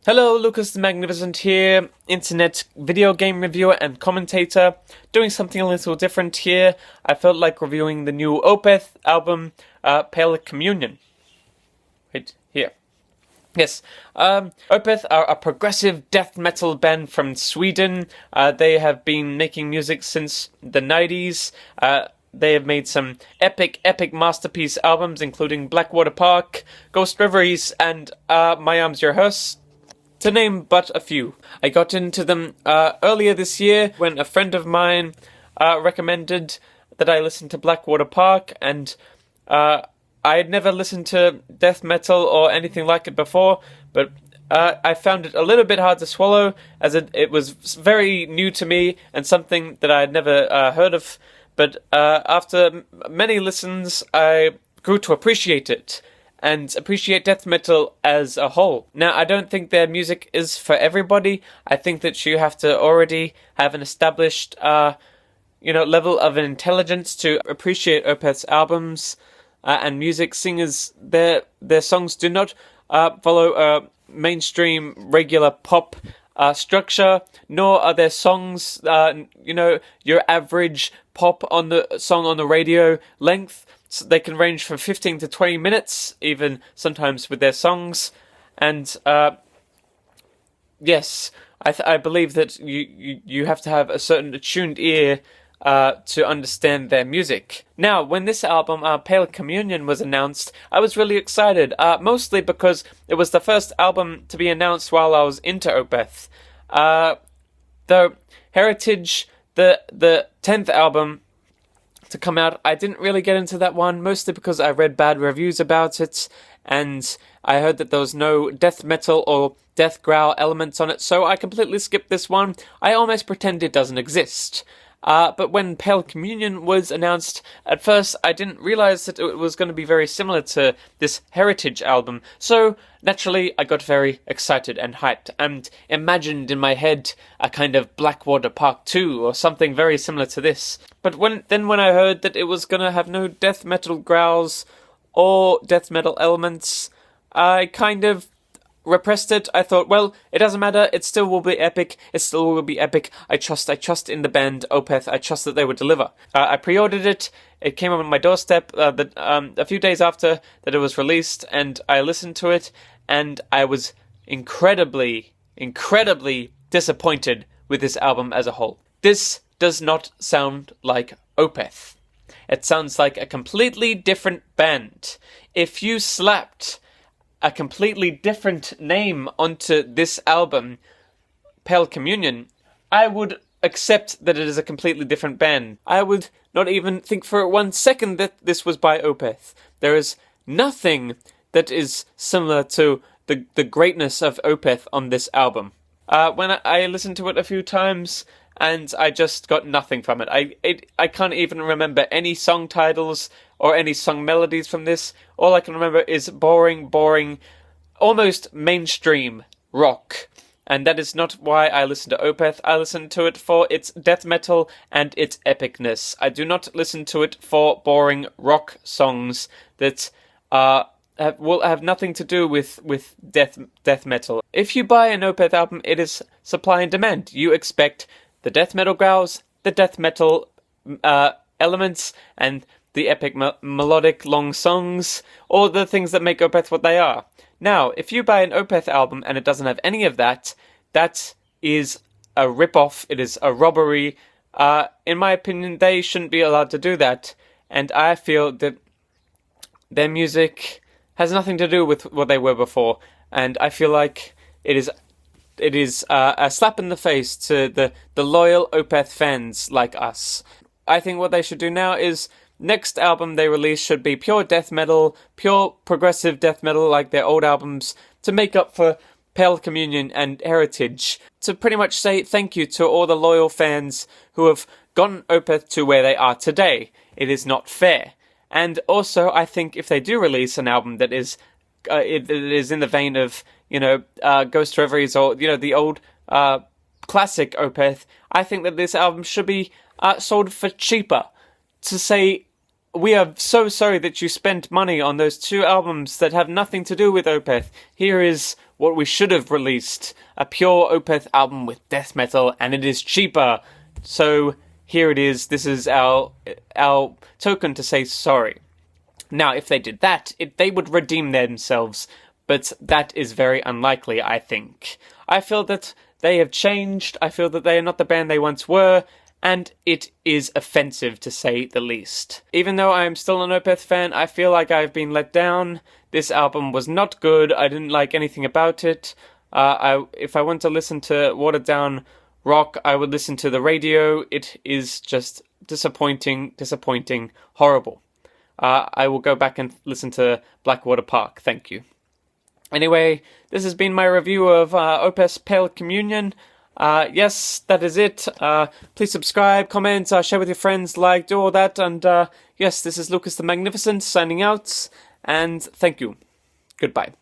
Hello, Lucas the Magnificent here, internet video game reviewer and commentator, doing something a little different here. I felt like reviewing the new Opeth album, Pale Communion. Right here. Yes, Opeth are a progressive death metal band from Sweden. They have been making music since the 90s. They have made some epic masterpiece albums, including Blackwater Park, Ghost Reveries, and My Arms Your Hearse, to name but a few. I got into them earlier this year when a friend of mine recommended that I listen to Blackwater Park, and I had never listened to death metal or anything like it before, but I found it a little bit hard to swallow, as it was very new to me and something that I had never heard of. But after many listens, I grew to appreciate it, and appreciate death metal as a whole. Now, I don't think their music is for everybody. I think that you have to already have an established, level of intelligence to appreciate Opeth's albums and music. Singers, their songs do not follow a mainstream regular pop structure, nor are their songs, your average pop on the song on the radio length. So they can range from 15 to 20 minutes, even sometimes with their songs. And yes, I believe that you have to have a certain attuned ear to understand their music. Now, when this album, Pale Communion, was announced, I was really excited, mostly because it was the first album to be announced while I was into Opeth. The Heritage, the 10th album to come out, I didn't really get into that one, mostly because I read bad reviews about it, and I heard that there was no death metal or death growl elements on it, so I completely skipped this one. I almost pretend it doesn't exist. But when Pale Communion was announced, at first I didn't realize that it was going to be very similar to this Heritage album, so naturally I got very excited and hyped, and imagined in my head a kind of Blackwater Park 2 or something very similar to this. But when I heard that it was going to have no death metal growls or death metal elements, I kind of repressed it. I thought, well, it doesn't matter, it still will be epic, I trust in the band Opeth, I trust that they would deliver. I pre-ordered it, it came up on my doorstep a few days after that it was released, and I listened to it, and I was incredibly disappointed with this album as a whole. This does not sound like Opeth. It sounds like a completely different band. If you slapped a completely different name onto this album, Pale Communion, I would accept that it is a completely different band. I would not even think for 1 second that this was by Opeth. There is nothing that is similar to the greatness of Opeth on this album. When I listened to it a few times, and I just got nothing from it. I can't even remember any song titles or any song melodies from this. All I can remember is boring, almost mainstream rock. And that is not why I listen to Opeth. I listen to it for its death metal and its epicness. I do not listen to it for boring rock songs that will have nothing to do with death metal. If you buy an Opeth album, it is supply and demand. You expect the death metal growls, the death metal elements, and the epic melodic long songs, all the things that make Opeth what they are. Now, if you buy an Opeth album and it doesn't have any of that, that is a rip-off, it is a robbery. In my opinion, they shouldn't be allowed to do that, and I feel that their music has nothing to do with what they were before, and I feel like it is a slap in the face to the loyal Opeth fans like us. I think what they should do now is, next album they release should be pure death metal, pure progressive death metal like their old albums, to make up for Pale Communion and Heritage, to pretty much say thank you to all the loyal fans who have gotten Opeth to where they are today. It is not fair. And also, I think if they do release an album that is it is in the vein of, Ghost Reveries or, the old classic Opeth, I think that this album should be sold for cheaper. To say we are so sorry that you spent money on those 2 albums that have nothing to do with Opeth. Here is what we should have released. A pure Opeth album with death metal, and it is cheaper. So here it is. This is our token to say sorry. Now, if they did that, they would redeem themselves, but that is very unlikely, I think. I feel that they have changed. I feel that they are not the band they once were, and it is offensive to say the least. Even though I am still an Opeth fan, I feel like I've been let down. This album was not good. I didn't like anything about it. If I want to listen to watered down rock, I would listen to the radio. It is just disappointing, horrible. I will go back and listen to Blackwater Park. Thank you. Anyway, this has been my review of Opeth's Pale Communion. Yes, that is it. Please subscribe, comment, share with your friends, like, do all that. And yes, this is Lucas the Magnificent signing out. And thank you. Goodbye.